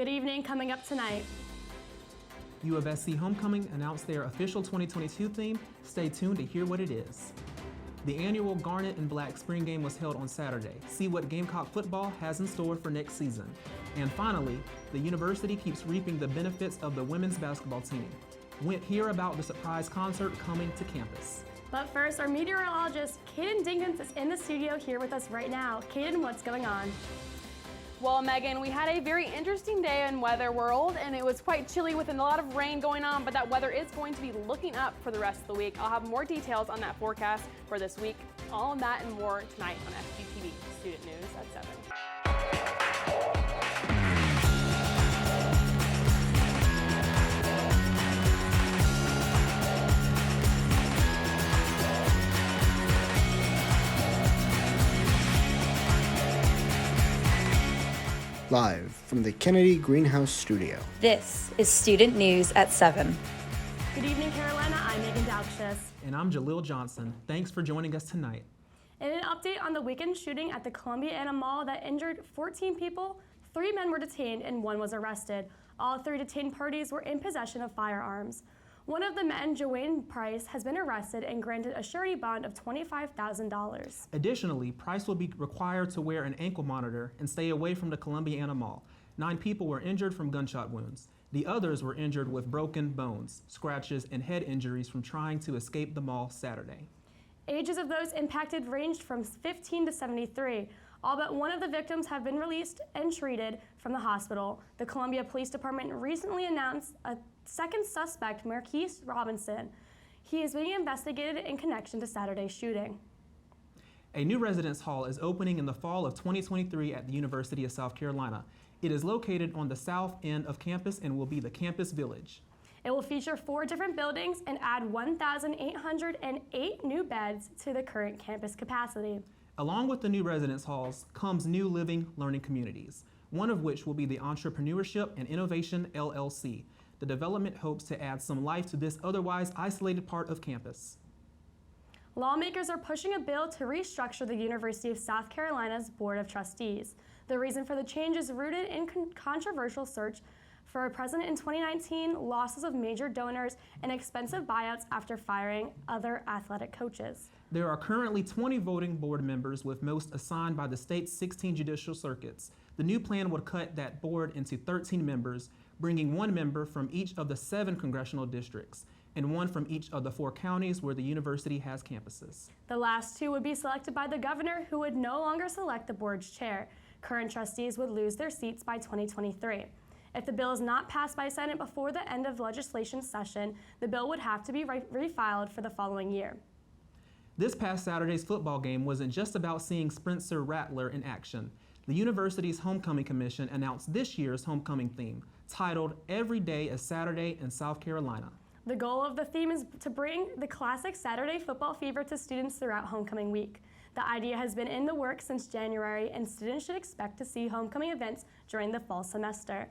Good evening. Coming up tonight. UofSC Homecoming announced their official 2022 theme. Stay tuned to hear what it is. The annual Garnet and Black Spring Game was held on Saturday. See what Gamecock football has in store for next season. And finally, the university keeps reaping the benefits of the women's basketball team. Hear about the surprise concert coming to campus. But first, our meteorologist, Caiden Dinkins, is in the studio here with us right now. Caiden, what's going on? Well, Megan, we had a very interesting day in weather world, and it was quite chilly with a lot of rain going on, but that weather is going to be looking up for the rest of the week. I'll have more details on that forecast for this week. All of that and more tonight on FGTV Student News at 7. Live from the Kennedy Greenhouse Studio. This is Student News at 7. Good evening, Carolina. I'm Meagan Daukshus. And I'm Jahleel Johnson. Thanks for joining us tonight. In an update on the weekend shooting at the Columbiana Mall that injured 14 people, 3 men were detained and 1 was arrested. All 3 detained parties were in possession of firearms. One of the men, Joanne Price, has been arrested and granted a surety bond of $25,000. Additionally, Price will be required to wear an ankle monitor and stay away from the Columbiana Mall. 9 people were injured from gunshot wounds. The others were injured with broken bones, scratches, and head injuries from trying to escape the mall Saturday. Ages of those impacted ranged from 15 to 73. All but one of the victims have been released and treated from the hospital. The Columbia Police Department recently announced a second suspect, Marquise Robinson. He is being investigated in connection to Saturday's shooting. A new residence hall is opening in the fall of 2023 at the University of South Carolina. It is located on the south end of campus and will be the campus village. It will feature 4 different buildings and add 1,808 new beds to the current campus capacity. Along with the new residence halls comes new living learning communities, one of which will be the Entrepreneurship and Innovation LLC. The development hopes to add some life to this otherwise isolated part of campus. Lawmakers are pushing a bill to restructure the University of South Carolina's Board of Trustees. The reason for the change is rooted in controversial search for a president in 2019, losses of major donors, and expensive buyouts after firing other athletic coaches. There are currently 20 voting board members, with most assigned by the state's 16 judicial circuits. The new plan would cut that board into 13 members, bringing 1 member from each of the 7 congressional districts and 1 from each of the 4 counties where the university has campuses. The last 2 would be selected by the governor, who would no longer select the board's chair. Current trustees would lose their seats by 2023. If the bill is not passed by Senate before the end of legislation session, the bill would have to be refiled for the following year. This past Saturday's football game wasn't just about seeing Spencer Rattler in action. The university's Homecoming Commission announced this year's homecoming theme, titled Every Day is Saturday in South Carolina. The goal of the theme is to bring the classic Saturday football fever to students throughout homecoming week. The idea has been in the works since January, and students should expect to see homecoming events during the fall semester.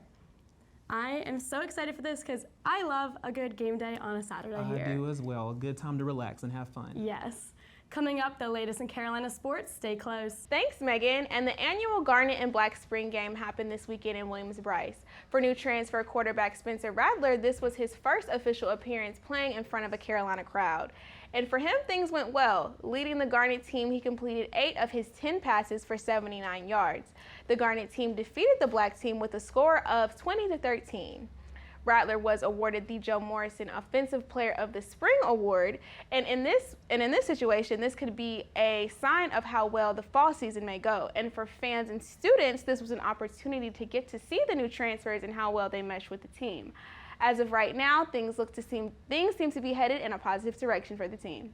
I am so excited for this because I love a good game day on a Saturday here. I do as well. A good time to relax and have fun. Yes. Coming up, the latest in Carolina sports. Stay close. Thanks, Megan. And the annual Garnet and Black Spring Game happened this weekend in Williams-Brice. For new transfer quarterback Spencer Rattler, this was his first official appearance playing in front of a Carolina crowd. And for him, things went well. Leading the Garnet team, he completed 8 of his 10 passes for 79 yards. The Garnet team defeated the Black team with a score of 20-13. Rattler was awarded the Joe Morrison Offensive Player of the Spring Award, and in this situation, this could be a sign of how well the fall season may go. And for fans and students, this was an opportunity to get to see the new transfers and how well they mesh with the team. As of right now, things seem to be headed in a positive direction for the team.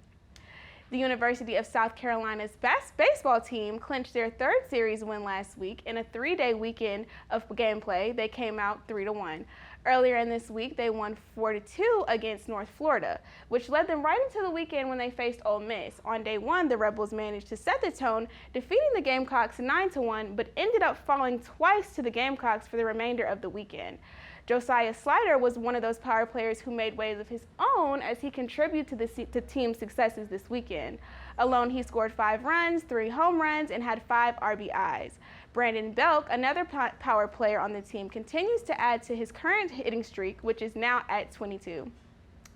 The University of South Carolina's best baseball team clinched their 3rd series win last week. In a 3-day weekend of gameplay, they came out 3-1. Earlier in this week, they won 4-2 against North Florida, which led them right into the weekend when they faced Ole Miss. On day 1, the Rebels managed to set the tone, defeating the Gamecocks 9-1, but ended up falling twice to the Gamecocks for the remainder of the weekend. Josiah Slider was one of those power players who made waves of his own as he contributed to the team's successes this weekend. Alone, he scored 5 runs, 3 home runs, and had 5 RBIs. Brandon Belk, another power player on the team, continues to add to his current hitting streak, which is now at 22.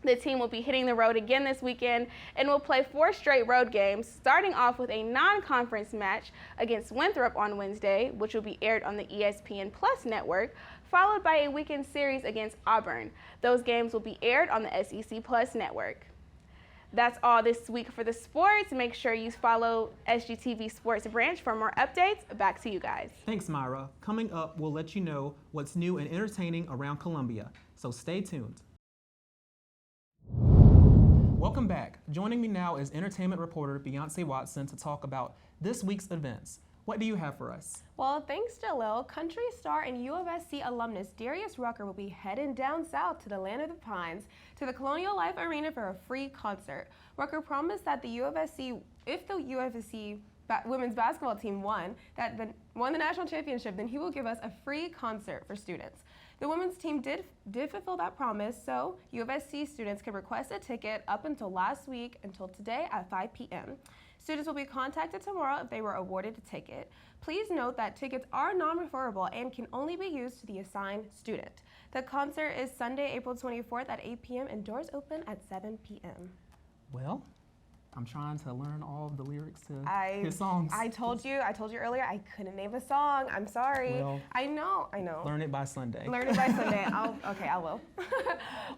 The team will be hitting the road again this weekend and will play 4 straight road games, starting off with a non-conference match against Winthrop on Wednesday, which will be aired on the ESPN Plus network, followed by a weekend series against Auburn. Those games will be aired on the SEC Plus network. That's all this week for the sports. Make sure you follow SGTV Sports Branch for more updates. Back to you guys. Thanks, Myra. Coming up, we'll let you know what's new and entertaining around Columbia, so stay tuned. Welcome back. Joining me now is entertainment reporter Beyonce Watson to talk about this week's events. What do you have for us? Well, thanks to Lell, country star and UofSC alumnus Darius Rucker will be heading down south to the Land of the Pines to the Colonial Life Arena for a free concert. Rucker promised that if the UofSC women's basketball team won the national championship, then he will give us a free concert for students. The women's team did fulfill that promise, so UofSC students could request a ticket up until last week until today at 5 p.m. Students will be contacted tomorrow if they were awarded a ticket. Please note that tickets are non-referable and can only be used to the assigned student. The concert is Sunday, April 24th at 8 p.m. and doors open at 7 p.m. Well, I'm trying to learn all of the lyrics to his songs. I told you earlier I couldn't name a song. I'm sorry. Well, I know. Learn it by Sunday. Learn it by Sunday. I will.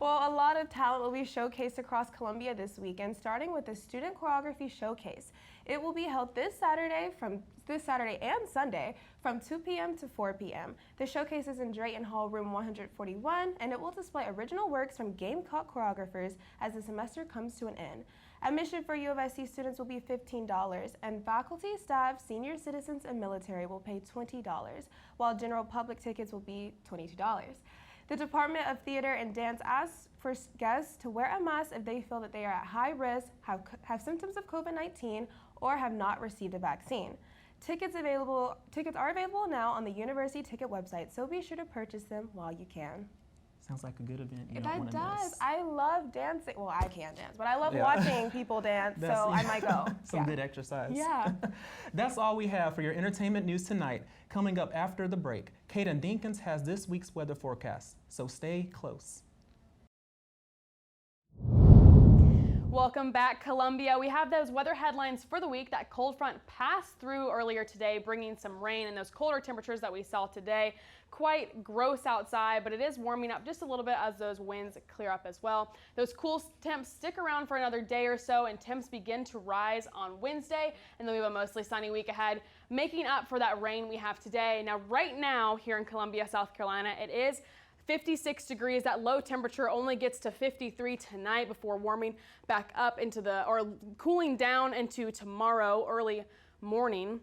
Well, a lot of talent will be showcased across Columbia this weekend, starting with the Student Choreography Showcase. It will be held this Saturday and Sunday from 2 p.m. to 4 p.m. The showcase is in Drayton Hall, room 141, and it will display original works from Gamecock choreographers as the semester comes to an end. Admission for UofSC students will be $15, and faculty, staff, senior citizens, and military will pay $20, while general public tickets will be $22. The Department of Theater and Dance asks for guests to wear a mask if they feel that they are at high risk, have symptoms of COVID-19, or have not received a vaccine. Tickets are available now on the University Ticket website, so be sure to purchase them while you can. Sounds like a good event. That does. I love dancing. Well, I can't dance, but I love watching people dance, so I might go. Some good exercise. Yeah. That's all we have for your entertainment news tonight. Coming up after the break, Caiden Dinkins has this week's weather forecast, so stay close. Welcome back, Columbia. We have those weather headlines for the week. That cold front passed through earlier today, bringing some rain and those colder temperatures that we saw today. Quite gross outside, but it is warming up just a little bit as those winds clear up as well. Those cool temps stick around for another day or so, and temps begin to rise on Wednesday, and then we have a mostly sunny week ahead, making up for that rain we have today. Now, right now here in Columbia, South Carolina, it is 56 degrees. That low temperature only gets to 53 tonight before warming back up or cooling down into tomorrow early morning.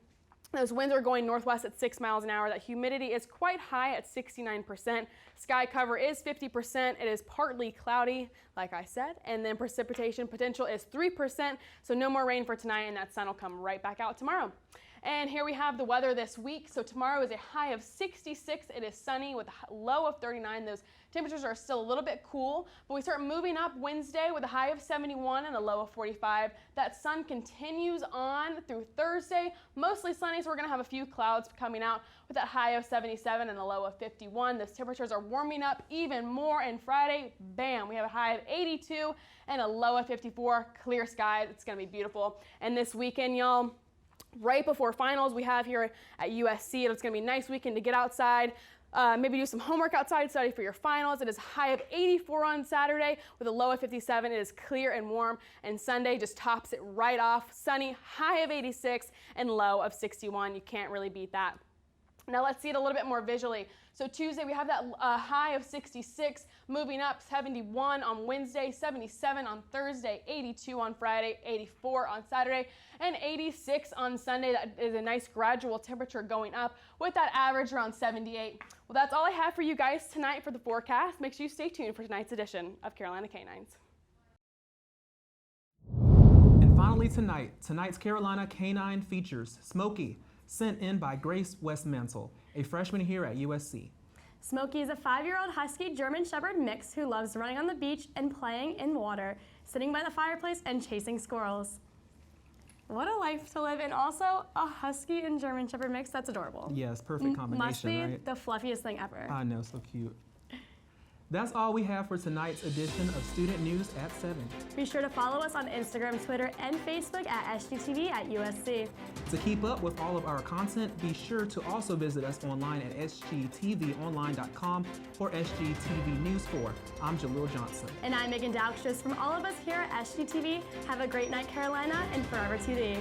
Those winds are going northwest at 6 miles an hour. That humidity is quite high at 69%. Sky cover is 50%. It is partly cloudy, like I said, and then precipitation potential is 3%. So no more rain for tonight, and that sun will come right back out tomorrow. And here we have the weather this week. So tomorrow is a high of 66. It is sunny with a low of 39. Those temperatures are still a little bit cool, but we start moving up Wednesday with a high of 71 and a low of 45. That sun continues on through Thursday, mostly sunny, so we're going to have a few clouds coming out with that high of 77 and a low of 51. Those temperatures are warming up even more, and Friday, bam, we have a high of 82 and a low of 54. Clear skies. It's going to be beautiful. And this weekend, y'all, right before finals we have here at USC. It's going to be a nice weekend to get outside, maybe do some homework outside, study for your finals. It is a high of 84 on Saturday with a low of 57. It is clear and warm, and Sunday just tops it right off. Sunny, high of 86 and low of 61. You can't really beat that. Now let's see it a little bit more visually. So Tuesday we have that high of 66, moving up 71 on Wednesday, 77 on Thursday, 82 on Friday, 84 on Saturday, and 86 on Sunday. That is a nice gradual temperature going up with that average around 78. Well, that's all I have for you guys tonight for the forecast. Make sure you stay tuned for tonight's edition of Carolina Canines. And finally tonight's Carolina Canine features Smokey, sent in by Grace Weismantel, a freshman here at USC. Smokey is a 5-year-old husky German Shepherd mix who loves running on the beach and playing in water, sitting by the fireplace and chasing squirrels. What a life to live, and also a Husky and German Shepherd mix. That's adorable. Yes, perfect combination, Must be right? the fluffiest thing ever. I know, so cute. That's all we have for tonight's edition of Student News at 7. Be sure to follow us on Instagram, Twitter, and Facebook at SGTV at USC. To keep up with all of our content, be sure to also visit us online at sgtvonline.com or SGTV News 4. I'm Jahleel Johnson. And I'm Meagan Daukshus. From all of us here at SGTV, have a great night, Carolina, and forever to thee.